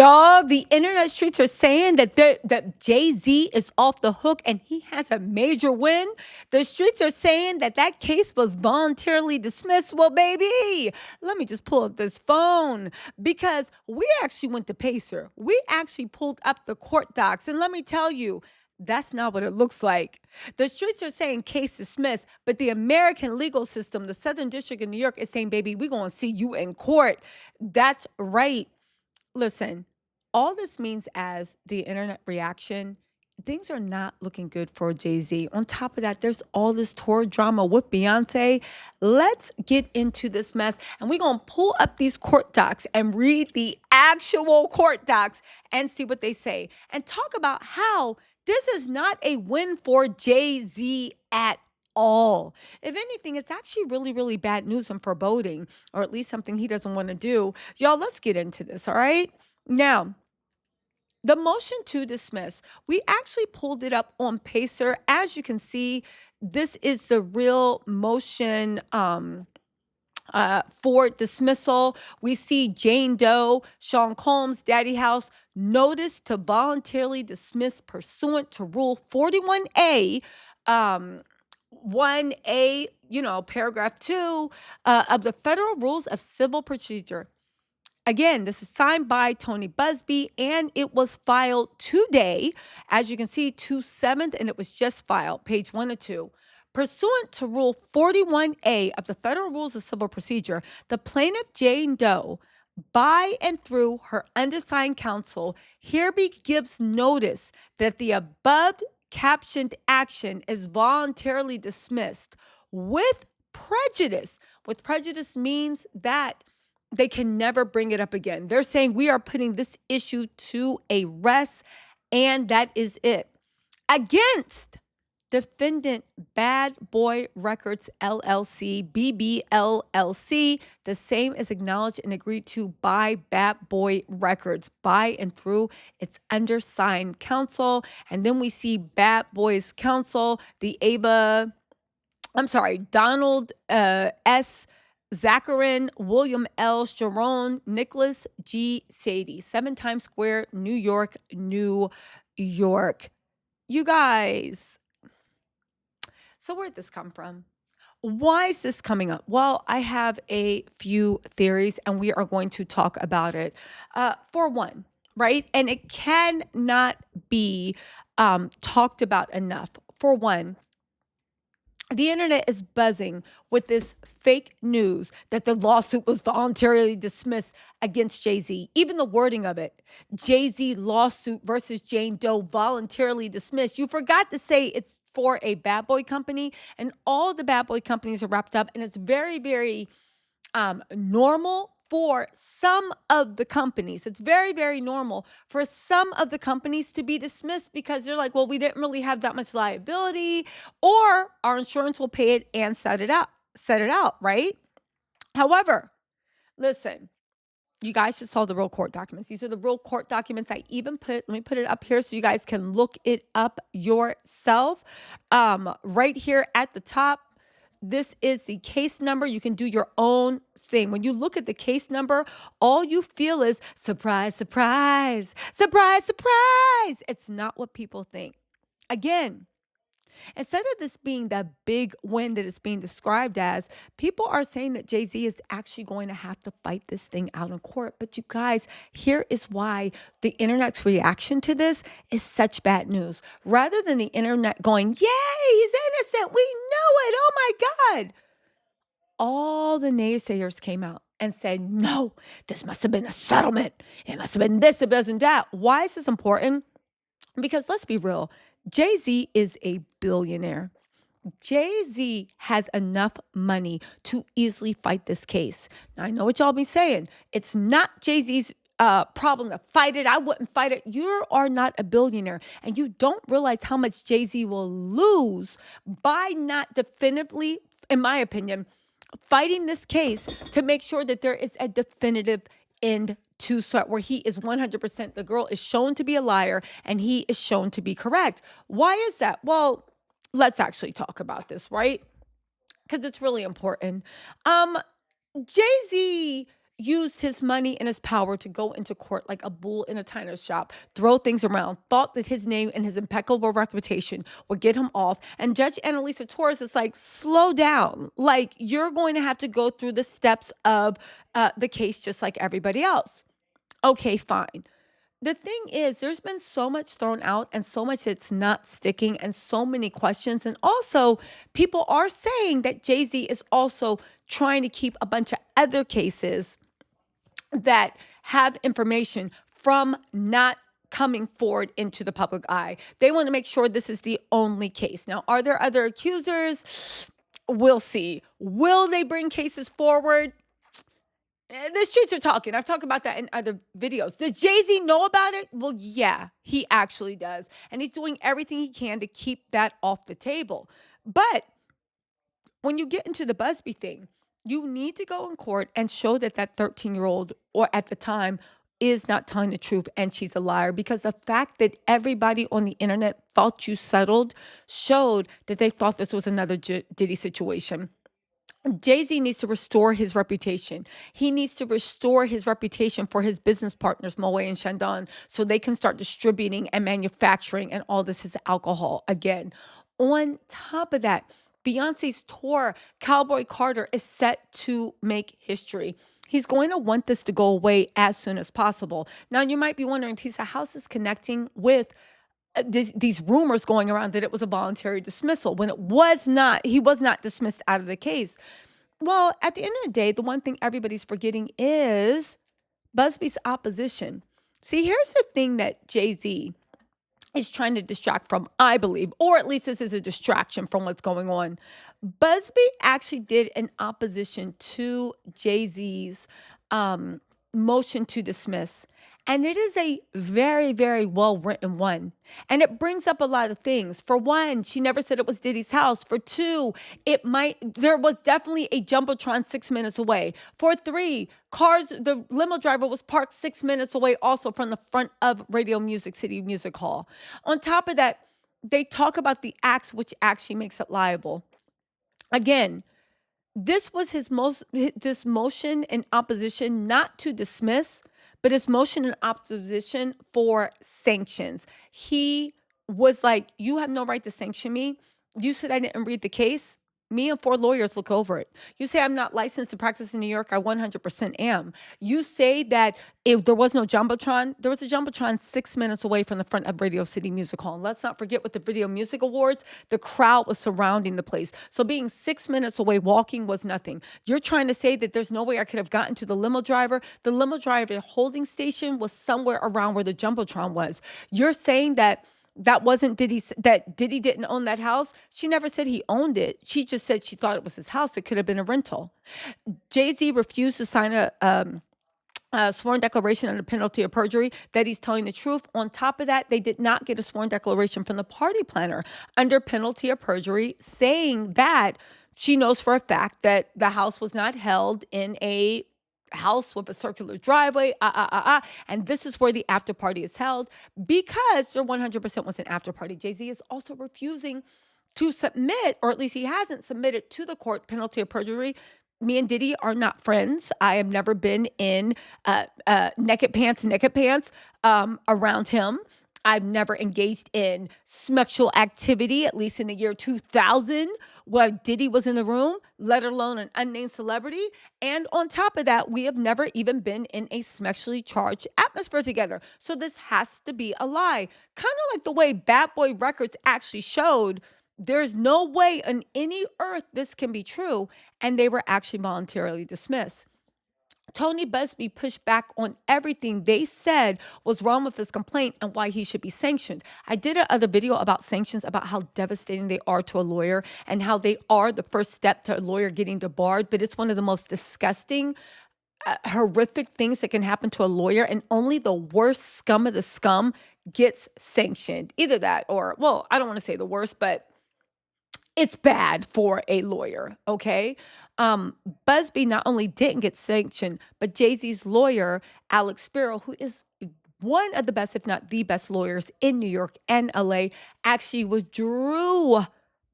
Y'all, the internet streets are saying that Jay-Z is off the hook and he has a major win. The streets are saying that case was voluntarily dismissed. Well, baby, let me just pull up this phone because we actually went to Pacer. We actually pulled up the court docs, and let me tell you, that's not what it looks like. The streets are saying case dismissed, but the American legal system, the Southern District of New York, is saying, baby, we're going to see you in court. That's right. Listen, all this means as the internet reaction, things are not looking good for Jay-Z. On top of that, there's all this tour drama with Beyonce. Let's get into this mess, and we're going to pull up these court docs and read the actual court docs and see what they say and talk about how this is not a win for Jay-Z at all. If anything, it's actually really, really bad news and foreboding, or at least something he doesn't want to do. Y'all, let's get into this, all right? Now, the motion to dismiss, we actually pulled it up on Pacer. As you can see, this is the real motion for dismissal. We see Jane Doe, Sean Combs, Daddy House, notice to voluntarily dismiss pursuant to Rule 41A, 1A, paragraph 2 of the Federal Rules of Civil Procedure. Again, this is signed by Tony Buzbee, and it was filed today. As you can see, 2/7, and it was just filed, page 1 of 2. Pursuant to Rule 41A of the Federal Rules of Civil Procedure, the plaintiff Jane Doe, by and through her undersigned counsel, hereby gives notice that the above captioned action is voluntarily dismissed with prejudice. With prejudice means that they can never bring it up again. They're saying we are putting this issue to a rest, and that is it. Against defendant Bad Boy Records LLC, BBLLC, the same is acknowledged and agreed to by Bad Boy Records, by and through its undersigned counsel. And then we see Bad Boys Counsel, Donald S. Zacharin, William L. Sharon, Nicholas G. Sadie, 7 Times Square, New York, New York. You guys, so where'd this come from? Why is this coming up? Well, I have a few theories, and we are going to talk about it. For one, right? And it cannot be talked about enough. For one, the internet is buzzing with this fake news that the lawsuit was voluntarily dismissed against Jay-Z. Even the wording of it, Jay-Z lawsuit versus Jane Doe voluntarily dismissed. You forgot to say it's for a bad boy company, and all the bad boy companies are wrapped up, and it's very, very normal for some of the companies. It's very, very normal for some of the companies to be dismissed because they're like, well, we didn't really have that much liability, or our insurance will pay it and set it out, right? However, listen, you guys just saw the real court documents. These are the real court documents. Let me put it up here so you guys can look it up yourself. Right here at the top, this is the case number. You can do your own thing. When you look at the case number, all you feel is surprise, surprise, surprise, surprise. It's not what people think. Again, instead of this being the big win that it's being described as, people are saying that Jay-Z is actually going to have to fight this thing out in court. But you guys, here is why the internet's reaction to this is such bad news. Rather than the internet going, yay, he's innocent, we knew it, oh my God. All the naysayers came out and said, no, this must have been a settlement. It must have been this, it wasn't that. Why is this important? Because let's be real, Jay-Z is a billionaire. Jay-Z has enough money to easily fight this case. Now, I know what y'all be saying. It's not Jay-Z's problem to fight it. I wouldn't fight it. You are not a billionaire, and you don't realize how much Jay-Z will lose by not definitively, in my opinion, fighting this case to make sure that there is a definitive end to start where he is 100%. The girl is shown to be a liar and he is shown to be correct. Why is that? Well, let's actually talk about this, right? Because it's really important. Jay-Z, used his money and his power to go into court like a bull in a china shop, throw things around, thought that his name and his impeccable reputation would get him off. And Judge Annalisa Torres is like, slow down. Like, you're going to have to go through the steps of the case just like everybody else. Okay, fine. The thing is, there's been so much thrown out and so much that's not sticking and so many questions. And also, people are saying that Jay-Z is also trying to keep a bunch of other cases that have information from not coming forward into the public eye. They want to make sure this is the only case. Now, are there other accusers? We'll see. Will they bring cases forward? The streets are talking. I've talked about that in other videos. Does Jay-Z know about it? Well, yeah, he actually does. And he's doing everything he can to keep that off the table. But when you get into the Buzbee thing, you need to go in court and show that that 13-year-old, or at the time, is not telling the truth and she's a liar, because the fact that everybody on the internet thought you settled showed that they thought this was another Diddy situation. Jay-Z needs to restore his reputation. He needs to restore his reputation for his business partners, Moet and Chandon, so they can start distributing and manufacturing and all this his alcohol again. On top of that, Beyonce's tour, Cowboy Carter, is set to make history. He's going to want this to go away as soon as possible. Now, you might be wondering, Tisa, how's this connecting with these rumors going around that it was a voluntary dismissal when it was not? He was not dismissed out of the case. Well, at the end of the day, the one thing everybody's forgetting is Buzbee's opposition. See, here's the thing that Jay-Z is trying to distract from, I believe, or at least this is a distraction from what's going on. Buzbee actually did an opposition to Jay-Z's motion to dismiss. And it is a very, very well-written one. And it brings up a lot of things. For one, she never said it was Diddy's house. For two, there was definitely a Jumbotron 6 minutes away. For three, the limo driver was parked 6 minutes away also from the front of Radio Music City Music Hall. On top of that, they talk about the acts, which actually makes it liable. Again, this was this motion in opposition not to dismiss, but his motion in opposition for sanctions. He was like, you have no right to sanction me. You said I didn't read the case. Me and 4 lawyers look over it. You say I'm not licensed to practice in New York. I 100% am. You say that if there was no Jumbotron, there was a Jumbotron 6 minutes away from the front of Radio City Music Hall. And let's not forget, with the Video Music Awards, the crowd was surrounding the place. So being 6 minutes away walking was nothing. You're trying to say that there's no way I could have gotten to the limo driver. The limo driver holding station was somewhere around where the Jumbotron was. You're saying that wasn't Diddy's, that Diddy didn't own that house. She never said he owned it. She just said she thought it was his house. It could have been a rental. Jay-Z refused to sign a sworn declaration under penalty of perjury that he's telling the truth. On top of that, they did not get a sworn declaration from the party planner under penalty of perjury saying that she knows for a fact that the house was not held in a house with a circular driveway, and this is where the after party is held, because there 100% was an after party. Jay-Z is also refusing to submit, or at least he hasn't submitted to the court, penalty of perjury. Me and Diddy are not friends. I have never been in naked pants around him. I've never engaged in sexual activity, at least in the year 2000, where Diddy was in the room, let alone an unnamed celebrity. And on top of that, we have never even been in a sexually charged atmosphere together. So this has to be a lie. Kind of like the way Bad Boy Records actually showed there's no way on any earth this can be true. And they were actually voluntarily dismissed. Tony Buzbee pushed back on everything they said was wrong with his complaint and why he should be sanctioned. I did another video about sanctions, about how devastating they are to a lawyer and how they are the first step to a lawyer getting debarred. But it's one of the most disgusting, horrific things that can happen to a lawyer. And only the worst scum of the scum gets sanctioned. Either that or, well, I don't want to say the worst, but it's bad for a lawyer, okay? Buzbee not only didn't get sanctioned, but Jay-Z's lawyer, Alex Spiro, who is one of the best, if not the best lawyers in New York and LA, actually withdrew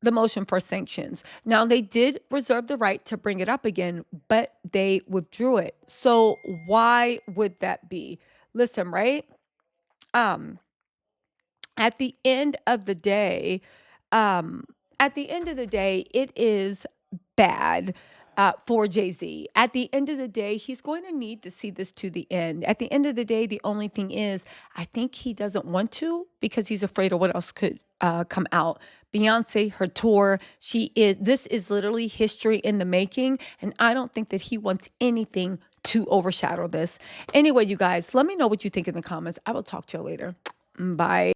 the motion for sanctions. Now, they did reserve the right to bring it up again, but they withdrew it. So why would that be? Listen, right? Um, at the end of the day, um, it is bad for Jay Z. At the end of the day, he's going to need to see this to the end. At the end of the day, the only thing is, I think he doesn't want to because he's afraid of what else could come out. Beyonce, her tour, this is literally history in the making. And I don't think that he wants anything to overshadow this. Anyway, you guys, let me know what you think in the comments. I will talk to you later. Bye.